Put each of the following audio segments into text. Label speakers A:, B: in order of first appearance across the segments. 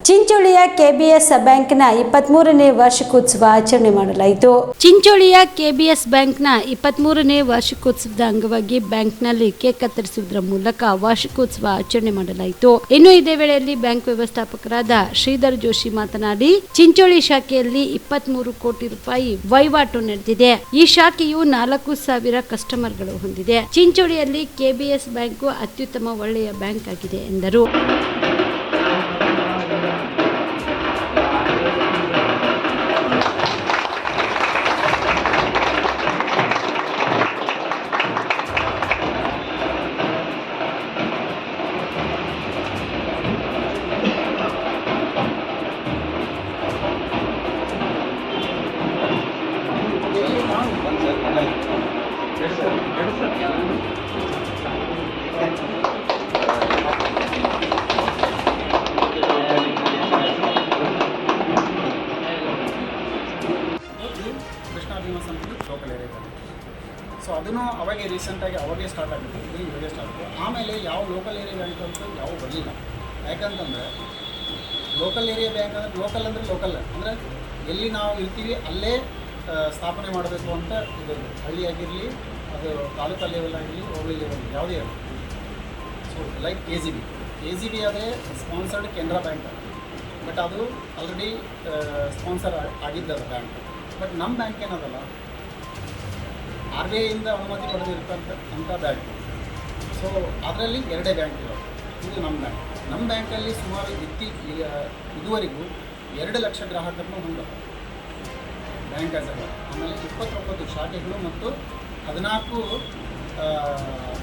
A: ಚಿಂಚೋಳಿಯ KBS ಬ್ಯಾಂಕ್ನ 23ನೇ ವಾರ್ಷಿಕೋತ್ಸವ ಆಚರಣೆ ಮಾಡಲಾಯಿತು. ಚಿಂಚೋಳಿಯ ಕೆಬಿಎಸ್ ಬ್ಯಾಂಕ್ನ 23ನೇ ವಾರ್ಷಿಕೋತ್ಸವದ ಅಂಗವಾಗಿ ಬ್ಯಾಂಕ್ನಲ್ಲಿ ಕೇಕ್ ಕತ್ತರಿಸುವುದರ ಮೂಲಕ ವಾರ್ಷಿಕೋತ್ಸವ ಆಚರಣೆ ಮಾಡಲಾಯಿತು. ಇನ್ನು ಇದೇ ವೇಳೆಯಲ್ಲಿ ಬ್ಯಾಂಕ್ ವ್ಯವಸ್ಥಾಪಕರಾದ ಶ್ರೀಧರ್ ಜೋಶಿ ಮಾತನಾಡಿ, ಚಿಂಚೋಳಿ ಶಾಖೆಯಲ್ಲಿ 23 ಕೋಟಿ ರೂಪಾಯಿ ವಹಿವಾಟು ನಡೆದಿದೆ. ಈ ಶಾಖೆಯು 4,000 ಕಸ್ಟಮರ್ಗಳು ಹೊಂದಿದೆ. ಚಿಂಚೋಳಿಯಲ್ಲಿ ಕೆಬಿಎಸ್ ಬ್ಯಾಂಕು ಅತ್ಯುತ್ತಮ ಒಳ್ಳೆಯ ಬ್ಯಾಂಕ್ ಆಗಿದೆ ಎಂದರು.
B: ಲೋಕಲ್ ಏರಿಯಾ ಸೊ ಅದನ್ನು ಅವಾಗೆ ರೀಸೆಂಟಾಗಿ ಅವಾಗೇ ಸ್ಟಾರ್ಟ್ ಆಗುತ್ತೆ, ಇವಾಗೇ ಸ್ಟಾರ್ಟ್ ಆಗುತ್ತೆ. ಆಮೇಲೆ ಯಾವ ಲೋಕಲ್ ಏರಿಯಾ ಬ್ಯಾಂಕ್ ಅಂತ ಯಾವ ಬರಲಿಲ್ಲ. ಯಾಕಂತಂದರೆ ಲೋಕಲ್ ಏರಿಯಾ ಬ್ಯಾಂಕ್ ಅಂದರೆ ಲೋಕಲ್ ಅಂದರೆ ಎಲ್ಲಿ ನಾವು ಇರ್ತೀವಿ ಅಲ್ಲೇ ಸ್ಥಾಪನೆ ಮಾಡಬೇಕು ಅಂತ ಇದು ಹಳ್ಳಿ ಆಗಿರಲಿ, ಅದು ತಾಲೂಕು ಲೆವೆಲ್ ಆಗಿರಲಿ, ಹೋಬಳಿ ಲೆವೆಲ್ ಯಾವುದೇ ಇರಲಿ. So like K G B ಆದರೆ ಸ್ಪಾನ್ಸರ್ಡ್ ಕೆನರಾ ಬ್ಯಾಂಕ್, ಬಟ್ ಅದು ಆಲ್ರೆಡಿ ಸ್ಪಾನ್ಸರ್ ಆಗಿದ್ದದ ಬ್ಯಾಂಕ್. ಬಟ್ ನಮ್ಮ ಬ್ಯಾಂಕ್ ಏನದಲ್ಲ, RBI ಇಂದ ಅನುಮತಿ ಪಡೆದಿರ್ತಂಥ ಬ್ಯಾಂಕ್. ಸೊ ಅದರಲ್ಲಿ 2 ಬ್ಯಾಂಕ್ ಇರೋದು. ಇದು ನಮ್ಮ ಬ್ಯಾಂಕಲ್ಲಿ ಸುಮಾರು ಇದುವರೆಗೂ 2 ಲಕ್ಷ ಗ್ರಾಹಕರನ್ನು ಹೊಂದಿದೆ ಬ್ಯಾಂಕ್ ಆಮೇಲೆ 29 ಶಾಖೆಗಳು ಮತ್ತು 14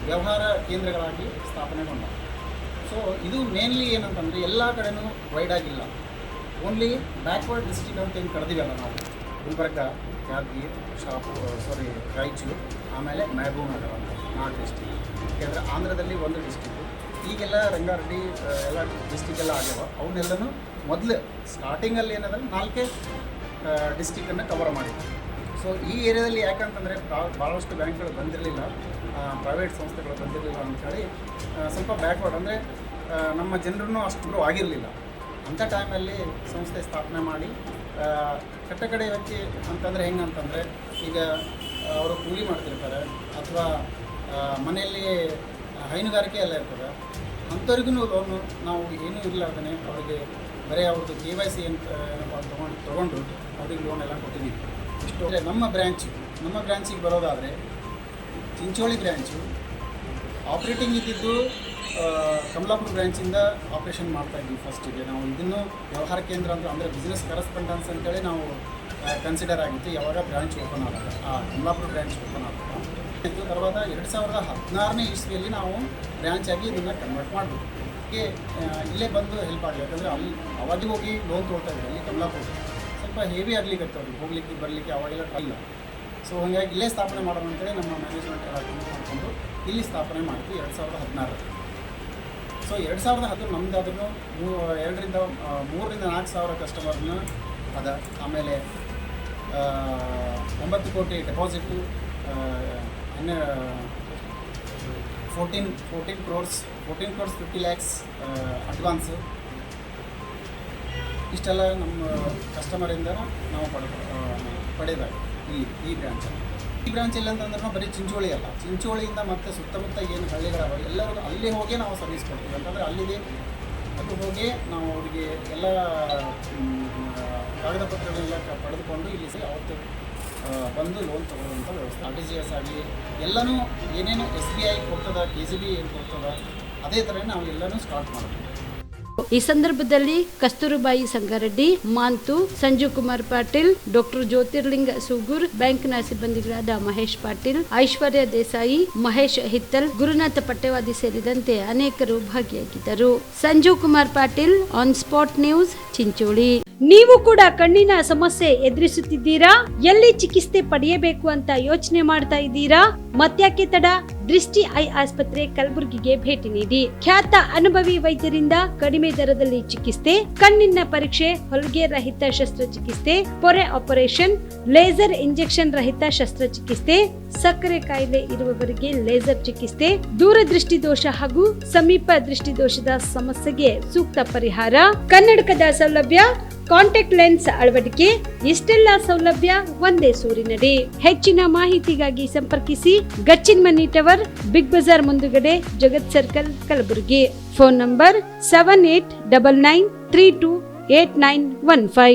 B: ವ್ಯವಹಾರ ಕೇಂದ್ರಗಳಾಗಿ ಸ್ಥಾಪನೆಗೊಂಡ. ಸೊ ಇದು ಮೇನ್ಲಿ ಏನಂತಂದರೆ ಎಲ್ಲ ಕಡೆನೂ ವೈಡ್ ಆಗಿಲ್ಲ, ಓನ್ಲಿ ಬ್ಯಾಕ್ವರ್ಡ್ ಡಿಸ್ಟ್ರಿಕ್ಟ್ ಅಂತ ಏನು ಕರೆದಿವಲ್ಲ ನಾವು, ಗುಲ್ಬರ್ಗ, ಯಾದಗಿರಿ, ರಾಯಚೂರು, ಆಮೇಲೆ ಮಹಬೂಬ್ ನಗರ ಅಂತ 4 ಡಿಸ್ಟ್ರಿಕ್ಟ್. ಯಾಕೆಂದರೆ ಆಂಧ್ರದಲ್ಲಿ 1 ಡಿಸ್ಟ್ರಿಕ್ಟು, ಈಗೆಲ್ಲ ರಂಗಾರೆಡ್ಡಿ ಎಲ್ಲ ಡಿಸ್ಟ್ರಿಕ್ಕೆಲ್ಲ ಆಗ್ಯಾವ. ಅವನ್ನೆಲ್ಲನೂ ಮೊದಲು ಸ್ಟಾರ್ಟಿಂಗಲ್ಲಿ ಏನದ 4 ಡಿಸ್ಟ್ರಿಕ್ಕನ್ನು ಕವರ್ ಮಾಡಿದ್ವಿ. ಸೊ ಈ ಏರಿಯಾದಲ್ಲಿ ಯಾಕಂತಂದರೆ ಭಾಳಷ್ಟು ಬ್ಯಾಂಕ್ಗಳು ಬಂದಿರಲಿಲ್ಲ, ಪ್ರೈವೇಟ್ ಸಂಸ್ಥೆಗಳು ಬಂದಿರಲಿಲ್ಲ ಅಂಥೇಳಿ ಸ್ವಲ್ಪ ಬ್ಯಾಕ್ವರ್ಡ್, ಅಂದರೆ ನಮ್ಮ ಜನರನ್ನು ಅಷ್ಟು ಆಗಿರಲಿಲ್ಲ. ಅಂಥ ಟೈಮಲ್ಲಿ ಸಂಸ್ಥೆ ಸ್ಥಾಪನೆ ಮಾಡಿ ಕಟ್ಟಕಡೆ ವ್ಯಕ್ತಿ ಅಂತಂದರೆ ಹೆಂಗಂತಂದರೆ, ಈಗ ಅವರು ಕೂಲಿ ಮಾಡ್ತಿರ್ತಾರೆ ಅಥವಾ ಮನೆಯಲ್ಲಿ ಹೈನುಗಾರಿಕೆ ಎಲ್ಲ ಇರ್ತದೆ, ಅಂಥವ್ರಿಗೂ ಲೋನು ನಾವು ಏನೂ ಇರಲಾರ್ದೇ ಅವರಿಗೆ ಬರೀ ಅವ್ರದ್ದು KYC ಏನಪ್ಪ ತೊಗೊಂಡು ಅವ್ರಿಗೆ ಲೋನ್ ಎಲ್ಲ ಕೊಟ್ಟಿದ್ದೀವಿ. ಇಷ್ಟು ನಮ್ಮ ಬ್ರ್ಯಾಂಚಿಗೆ ಬರೋದಾದರೆ ಚಿಂಚೋಳಿ ಬ್ರ್ಯಾಂಚು ಆಪ್ರೇಟಿಂಗ್ ಇದ್ದಿದ್ದು ಕಮಲಾಪುರ ಬ್ರ್ಯಾಂಚಿಂದ ಆಪ್ರೇಷನ್ ಮಾಡ್ತಾಯಿದ್ವಿ. ಫಸ್ಟಿಗೆ ನಾವು ಇದನ್ನು ವ್ಯವಹಾರ ಕೇಂದ್ರ ಅಂದರೆ ಬಿಸ್ನೆಸ್ ಕರೆಸ್ಪಾಂಡೆನ್ಸ್ ಅಂತೇಳಿ ನಾವು ಕನ್ಸಿಡರ್ ಆಗಿತ್ತು ಯಾವಾಗ ಬ್ರ್ಯಾಂಚ್ ಓಪನ್ ಆದಾಗ, ಕಮಲಾಪುರ ಬ್ರ್ಯಾಂಚ್ ಓಪನ್ ಆದಾಗ. తర్వాత 2016ನೇ ಇಸ್ವಿಯಲ್ಲಿ ನಾವು ಬ್ರ್ಯಾಂಚ್ ಆಗಿ ಇದನ್ನು ಕನ್ವರ್ಟ್ ಮಾಡಬೇಕು. ಇಲ್ಲೇ ಬಂದು ಹೆಲ್ಪ್ ಆಗಲಿ, ಯಾಕಂದರೆ ಅಲ್ಲಿ ಅವಾಗ ಹೋಗಿ ಲೋನ್ ತೊಗೊಳ್ತಾ ಇದ್ವಿ. ಅಲ್ಲಿ ಕಮಲಾಪುರ ಸ್ವಲ್ಪ ಹೆವಿ ಆಗಲಿಕ್ಕೆ ಅವ್ರಿಗೆ ಹೋಗ್ಲಿಕ್ಕೆ ಬರಲಿಕ್ಕೆ ಅವಾಗೆಲ್ಲ ಇಲ್ಲ. ಸೊ ಹಾಗಾಗಿ ಇಲ್ಲೇ ಸ್ಥಾಪನೆ ಮಾಡೋಣ ಅಂತೇಳಿ ನಮ್ಮ ಮ್ಯಾನೇಜ್ಮೆಂಟ್ ಎಲ್ಲ ಮಾಡಿಕೊಂಡು ಇಲ್ಲಿ ಸ್ಥಾಪನೆ ಮಾಡಿದ್ವಿ 2016. ಸೊ 2010 ನಮ್ಮದಾದ್ರೂ 3ರಿಂದ 4 ಸಾವಿರ ಕಸ್ಟಮರ್ನ ಅದ. ಆಮೇಲೆ 9 ಕೋಟಿ ಡೆಪಾಸಿಟು, 14 crores 50 lakhs ಅಡ್ವಾನ್ಸು. ಇಷ್ಟೆಲ್ಲ ನಮ್ಮ ಕಸ್ಟಮರಿಂದ ನಾವು ಪಡೆದಾಗ ಈ ಬ್ರ್ಯಾಂಚಲ್ಲಿ. ಈ ಬ್ರಾಂಚ್ ಇಲ್ಲ ಅಂತಂದ್ರೆ ಬರೀ ಚಿಂಚೋಳಿ ಅಲ್ಲ, ಚಿಂಚೋಳಿಯಿಂದ ಮತ್ತು ಸುತ್ತಮುತ್ತ ಏನು ಹಳ್ಳಿಗಳವ ಎಲ್ಲರಿಗೂ ಅಲ್ಲಿ ಹೋಗಿ ನಾವು ಸರ್ವಿಸ್ ಕೊಡ್ತೀವಿ. ಅಂತಂದರೆ ಅಲ್ಲಿದೆ ಅದು ಹೋಗಿ ನಾವು ಅವರಿಗೆ ಎಲ್ಲ ಕಾಗದ ಪತ್ರಗಳೆಲ್ಲ ಪಡೆದುಕೊಂಡು ಇಲ್ಲಿ ಅವತ್ತು ಬಂದು ಲೋನ್ ತೊಗೊಳ್ಳುವಂಥ ವ್ಯವಸ್ಥೆ. RTGS ಆಗಲಿ ಎಲ್ಲನೂ ಏನೇನು SBI ಕೊಡ್ತದ, KCB ಏನು ಕೊಡ್ತದ ಅದೇ ಥರ ನಾವು ಎಲ್ಲನೂ ಸ್ಟಾರ್ಟ್ ಮಾಡ್ತೀವಿ.
A: ಈ ಸಂದರ್ಭದಲ್ಲಿ ಕಸ್ತೂರಬಾಯಿ ಸಂಗಾರೆಡ್ಡಿ, ಮಾಂತು, ಸಂಜೀವ್ ಕುಮಾರ್ ಪಾಟೀಲ್, ಡಾಕ್ಟರ್ ಜ್ಯೋತಿರ್ಲಿಂಗ ಸೂಗೂರ್, ಬ್ಯಾಂಕ್ನ ಸಿಬ್ಬಂದಿಗಳಾದ ಮಹೇಶ್ ಪಾಟೀಲ್, ಐಶ್ವರ್ಯ ದೇಸಾಯಿ, ಮಹೇಶ್ ಹಿತ್ತಲ್, ಗುರುನಾಥ ಪಟ್ಟೆವಾದಿ ಸೇರಿದಂತೆ ಅನೇಕರು ಭಾಗಿಯಾಗಿದ್ದರು. Sanjeev Kumar Patil, on spot news, Chincholi. ನೀವು ಕೂಡ ಕಣ್ಣಿನ ಸಮಸ್ಯೆ ಎದುರಿಸುತ್ತಿದ್ದೀರಾ? ಎಲ್ಲಿ ಚಿಕಿತ್ಸೆ ಪಡೆಯಬೇಕು ಅಂತ ಯೋಚನೆ ಮಾಡ್ತಾ ಇದ್ದೀರಾ? ಮತ್ತ್ಯಾಕೆ ತಡ? ದೃಷ್ಟಿ ಐ ಆಸ್ಪತ್ರೆ ಕಲಬುರಗಿಗೆ ಭೇಟಿ ನೀಡಿ ಖ್ಯಾತ ಅನುಭವಿ ವೈದ್ಯರಿಂದ ಕಡಿಮೆ ದರದಲ್ಲಿ ಚಿಕಿತ್ಸೆ, ಕಣ್ಣಿನ ಪರೀಕ್ಷೆ, ಹೊಲಿಗೆ ರಹಿತ ಶಸ್ತ್ರಚಿಕಿತ್ಸೆ, ಪೊರೆ ಆಪರೇಷನ್, ಲೇಸರ್ ಇಂಜೆಕ್ಷನ್ ರಹಿತ ಶಸ್ತ್ರಚಿಕಿತ್ಸೆ, ಸಕ್ಕರೆ ಕಾಯಿಲೆ ಇರುವವರಿಗೆ ಲೇಸರ್ ಚಿಕಿತ್ಸೆ, ದೂರದೃಷ್ಟಿ ದೋಷ ಹಾಗೂ ಸಮೀಪ ದೃಷ್ಟಿ ದೋಷದ ಸಮಸ್ಯೆಗೆ ಸೂಕ್ತ ಪರಿಹಾರ, ಕನ್ನಡಕದ ಸೌಲಭ್ಯ, ಕಾಂಟ್ಯಾಕ್ಟ್ ಲೆನ್ಸ್ ಅಳವಡಿಕೆ, ಇಷ್ಟೆಲ್ಲ ಸೌಲಭ್ಯ ಒಂದೇ ಸೂರಿನಡಿ. ಹೆಚ್ಚಿನ ಮಾಹಿತಿಗಾಗಿ ಸಂಪರ್ಕಿಸಿ Gachchin Mani tower, Big Bazaar ಮುಂದುಗಡೆ, Jagat circle, Kalaburagi. Phone number 7899328915.